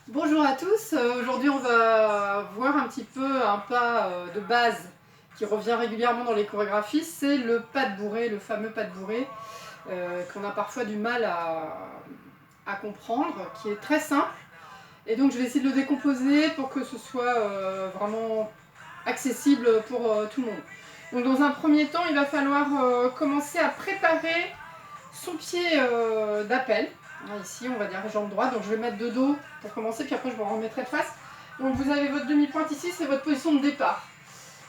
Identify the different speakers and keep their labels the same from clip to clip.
Speaker 1: Bonjour à tous, aujourd'hui on va voir un petit peu un pas de base qui revient régulièrement dans les chorégraphies, c'est le pas de bourrée, le fameux pas de bourrée qu'on a parfois du mal à comprendre, qui est très simple. Et donc je vais essayer de le décomposer pour que ce soit vraiment accessible pour tout le monde. Donc dans un premier temps, il va falloir commencer à préparer son pied d'appel. Ici, on va dire jambe droite, donc je vais mettre de dos pour commencer, puis après je me remettrai de face. Donc vous avez votre demi-pointe ici, c'est votre position de départ.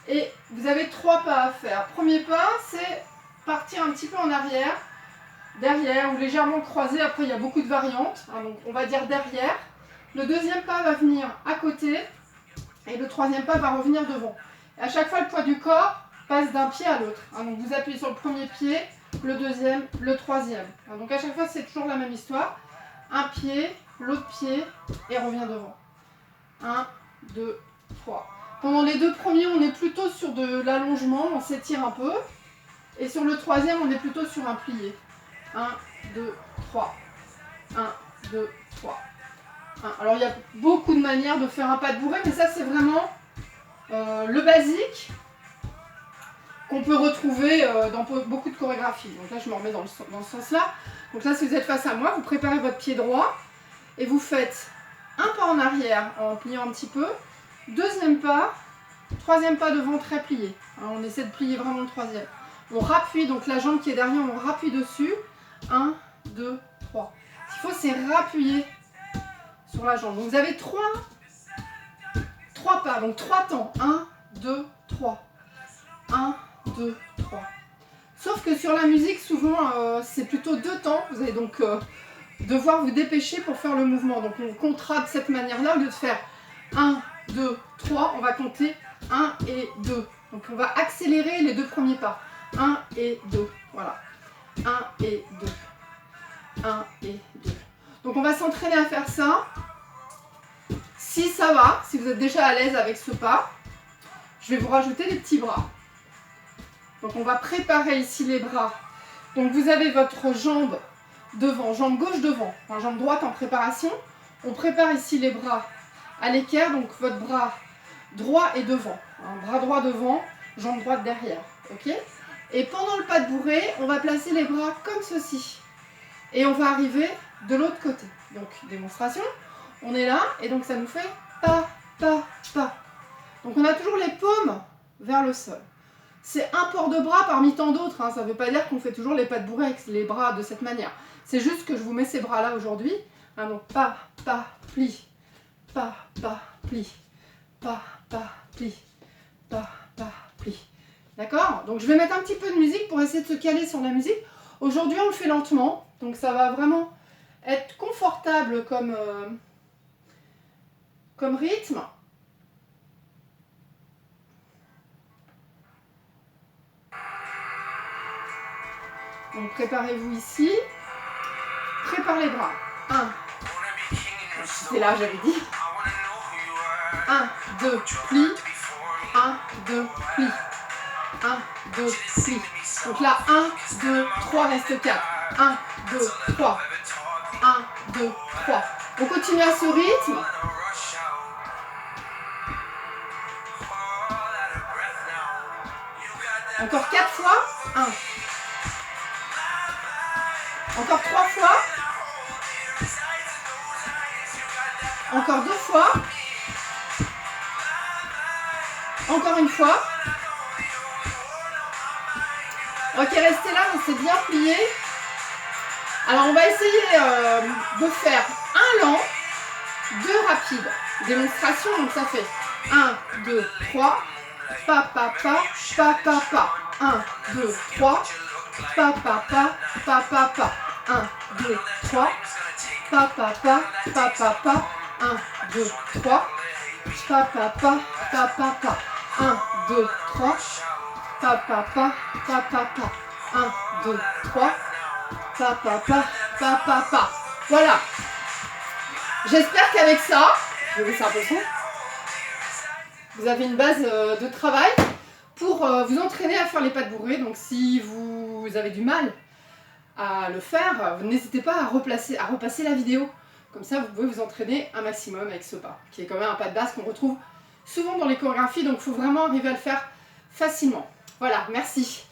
Speaker 1: Et vous avez 3 pas à faire. Premier pas, c'est partir un petit peu en arrière, derrière ou légèrement croisé. Après, il y a beaucoup de variantes, donc on va dire derrière. Le deuxième pas va venir à côté et le troisième pas va revenir devant. Et à chaque fois, le poids du corps passe d'un pied à l'autre. Donc vous appuyez sur le premier pied, le deuxième, le troisième. Donc à chaque fois, c'est toujours la même histoire. Un pied, l'autre pied et revient devant. 1, 2, 3. Pendant les 2 premiers, on est plutôt sur de l'allongement, on s'étire un peu. Et sur le troisième, on est plutôt sur un plié. 1, 2, 3. 1, 2, 3. Alors il y a beaucoup de manières de faire un pas de bourrée, mais ça c'est vraiment le basique qu'on peut retrouver dans beaucoup de chorégraphies. Donc là je me remets dans ce sens-là. Donc là si vous êtes face à moi, vous préparez votre pied droit et vous faites un pas en arrière en pliant un petit peu, deuxième pas, troisième pas devant très plié. On essaie de plier vraiment le troisième. On rappuie, donc la jambe qui est derrière, on rappuie dessus. 1, 2, 3. Ce qu'il faut c'est rappuyer sur la jambe. Donc vous avez 3 pas, donc 3 temps. 1, 2, 3. 1, 2, 3. Sauf que sur la musique, souvent, c'est plutôt 2 temps. Vous allez donc devoir vous dépêcher pour faire le mouvement. Donc on comptera de cette manière-là. Au lieu de faire 1, 2, 3, on va compter 1 et 2. Donc on va accélérer les 2 premiers pas. 1 et 2. Voilà. 1 et 2. 1 et 2. Donc on va s'entraîner à faire ça. Si ça va, si vous êtes déjà à l'aise avec ce pas, je vais vous rajouter des petits bras. Donc on va préparer ici les bras. Donc vous avez votre jambe devant, jambe gauche devant, jambe droite en préparation. On prépare ici les bras à l'équerre, donc votre bras droit est devant. Bras droit devant, jambe droite derrière. Ok ? Et pendant le pas de bourrée, on va placer les bras comme ceci. Et on va arriver de l'autre côté. Donc démonstration, on est là et donc ça nous fait pas, pas, pas. Donc on a toujours les paumes vers le sol. C'est un port de bras parmi tant d'autres, ça ne veut pas dire qu'on fait toujours les pas de bourrée avec les bras de cette manière. C'est juste que je vous mets ces bras-là aujourd'hui. Donc pas, pas, pli, pas, pas, pli, pas, pas, pli, pas, pas, pli. D'accord ? Donc je vais mettre un petit peu de musique pour essayer de se caler sur la musique. Aujourd'hui on le fait lentement, donc ça va vraiment être confortable comme rythme. Donc préparez-vous ici. Prépare les bras. 1. C'est là, j'avais dit. 1, 2, pli. 1, 2, pli. 1, 2, pli. Donc là, 1, 2, 3, reste 4. 1, 2, 3. 1, 2, 3. On continue à ce rythme. Encore 4 fois. 1. Encore 3 fois. Encore 2 fois. Encore une fois. Ok, restez là, mais c'est bien plié. Alors on va essayer de faire un lent, 2 rapides. Démonstration, donc ça fait 1, 2, 3. Pa, pa, pa, pa, pa, pa. 1, 2, 3. Pa, pa, pa, pa, pa, pa. 1, 2, 3. Pa, pa, pa, pa, pa, pa. 1, 2, 3. Pa, pa, pa, pa, pa, pa. 1, 2, 3. Pa, pa, pa, pa, pa, pa. 1, 2, 3. Pa, pa, pa, pa, pa, pa. Voilà. J'espère qu'avec ça, je vais laisser un peu le son, vous avez une base de travail pour vous entraîner à faire les pas de bourrée. Donc si vous avez du mal à le faire, n'hésitez pas à repasser la vidéo Comme ça, vous pouvez vous entraîner un maximum avec ce pas, qui est quand même un pas de base qu'on retrouve souvent dans les chorégraphies, donc il faut vraiment arriver à le faire facilement. Voilà, merci.